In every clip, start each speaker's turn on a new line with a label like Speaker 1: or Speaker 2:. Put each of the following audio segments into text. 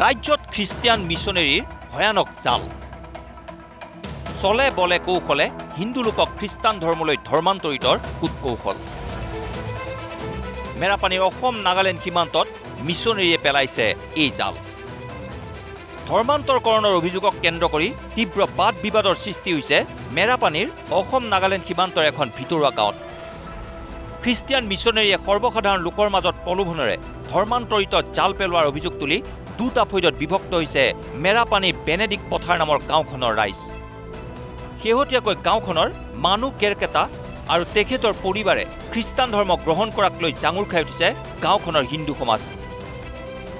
Speaker 1: ৰাজ্যত খ্ৰীষ্টিয়ান মিছনেৰীৰ ভয়ানক জাল চলে বলে কৌশলে হিন্দু লোকক খ্ৰীষ্টান ধৰ্মলৈ ধৰ্মান্তৰিতৰ কুটকৌশল মেৰাপানীৰ অসম নাগালেণ্ড সীমান্তত মিছনেৰীয়ে পেলাইছে এই জাল ধৰ্মান্তৰকৰণৰ অভিযোগক কেন্দ্ৰ কৰি তীব্ৰ বাদ বিবাদৰ সৃষ্টি হৈছে মেৰাপানীৰ অসম নাগালেণ্ড সীমান্তৰ এখন ভিতৰুৱা গাঁৱত খ্ৰীষ্টিয়ান মিছনেৰীয়ে সৰ্বসাধাৰণ লোকৰ মাজত প্ৰলোভনেৰে ধৰ্মান্তৰিত জাল পেলোৱাৰ অভিযোগ তুলি দুটা ফৈদত বিভক্ত হৈছে মেৰাপানী বেনেডিক পথাৰ নামৰ গাঁওখনৰ ৰাইজ শেহতীয়াকৈ গাঁওখনৰ মানুহ কেৰকেটা আৰু তেখেতৰ পৰিবাৰে খ্ৰীষ্টান ধৰ্ম গ্ৰহণ কৰাক লৈ জাঙুৰ খাই উঠিছে গাঁওখনৰ হিন্দু সমাজ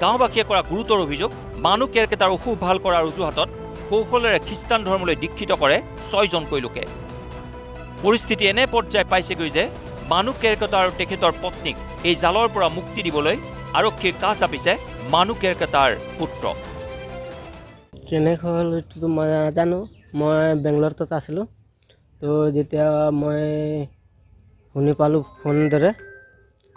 Speaker 1: গাঁওবাসীয়ে কৰা গুৰুতৰ অভিযোগ মানুহ কেৰকেটাৰ অসুখ ভাল কৰাৰ অজুহাতত কৌশলেৰে খ্ৰীষ্টান ধৰ্মলৈ দীক্ষিত কৰে 6জনকৈ লোকে পৰিস্থিতি এনে পৰ্যায় পাইছেগৈ যে মানুহ কেৰকেটা আৰু তেখেতৰ পত্নীক এই জালৰ পৰা মুক্তি দিবলৈ আৰক্ষীৰ কাষ চাপিছে মানুহ কেৰকেটাৰ পুত্ৰ
Speaker 2: কেনেকৈ হ'ল এইটো মই নাজানো মই বেংগলোৰত আছিলোঁ তো যেতিয়া মই শুনি পালোঁ ফোন দৰে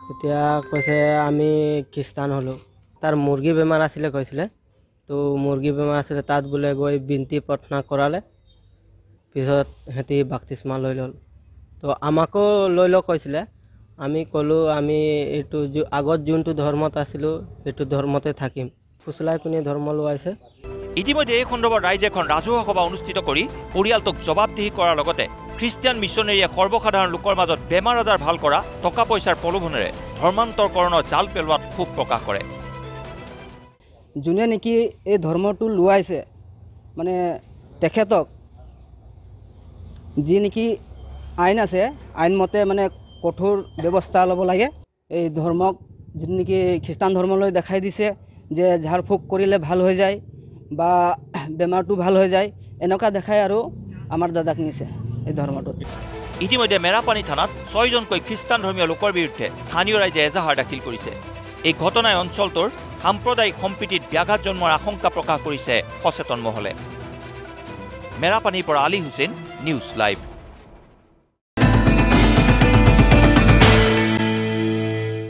Speaker 2: তেতিয়া কৈছে আমি খ্ৰীষ্টান হ'লোঁ তাৰ মুৰ্গী বেমাৰ আছিলে কৈছিলে তো মুৰ্গী বেমাৰ আছিলে তাত বোলে গৈ বিনতি প্ৰাৰ্থনা কৰালে পিছত সিহঁতি বাপ্তিস্মা লৈ ল'ল তো আমাকো লৈ লওক কৈছিলে আমি ক'লোঁ আমি এইটো আগত যোনটো ধৰ্মত আছিলোঁ সেইটো ধৰ্মতে থাকিম ফুচলাই পিনি ধৰ্ম লোৱাইছে
Speaker 1: ইতিমধ্যে এই সন্দৰ্ভত ৰাইজে এখন ৰাজহুৱা সভা অনুষ্ঠিত কৰি পৰিয়ালটোক জবাবদিহি কৰাৰ লগতে খ্ৰীষ্টিয়ান মিছনেৰীয়ে সৰ্বসাধাৰণ লোকৰ মাজত বেমাৰ আজাৰ ভাল কৰা টকা পইচাৰ প্ৰলোভনেৰে ধৰ্মান্তৰকৰণৰ জাল পেলোৱাত ক্ষোভ প্ৰকাশ কৰে
Speaker 3: যোনে নেকি এই ধৰ্মটো লোৱাইছে মানে তেখেতক যি নেকি আইন আছে আইনমতে মানে কঠোৰ ব্যৱস্থা ল'ব লাগে এই ধৰ্মক যি নেকি খ্ৰীষ্টান ধৰ্মলৈ দেখাই দিছে যে ঝাৰ ফুক কৰিলে ভাল হৈ যায় বা বেমাৰটো ভাল হৈ যায় এনেকুৱা দেখাই আৰু আমাৰ দাদাক নিছে এই ধৰ্মটোত
Speaker 1: ইতিমধ্যে মেৰাপানী থানাত 6জনকৈ খ্ৰীষ্টান ধৰ্মীয় লোকৰ বিৰুদ্ধে স্থানীয় ৰাইজে এজাহাৰ দাখিল কৰিছে এই ঘটনাই অঞ্চলটোৰ সাম্প্ৰদায়িক সম্প্ৰীতিত ব্যাঘাত জন্মৰ আশংকা প্ৰকাশ কৰিছে সচেতন মহলে মেৰাপানীৰ পৰা আলী হুছেইন নিউজ লাইভ।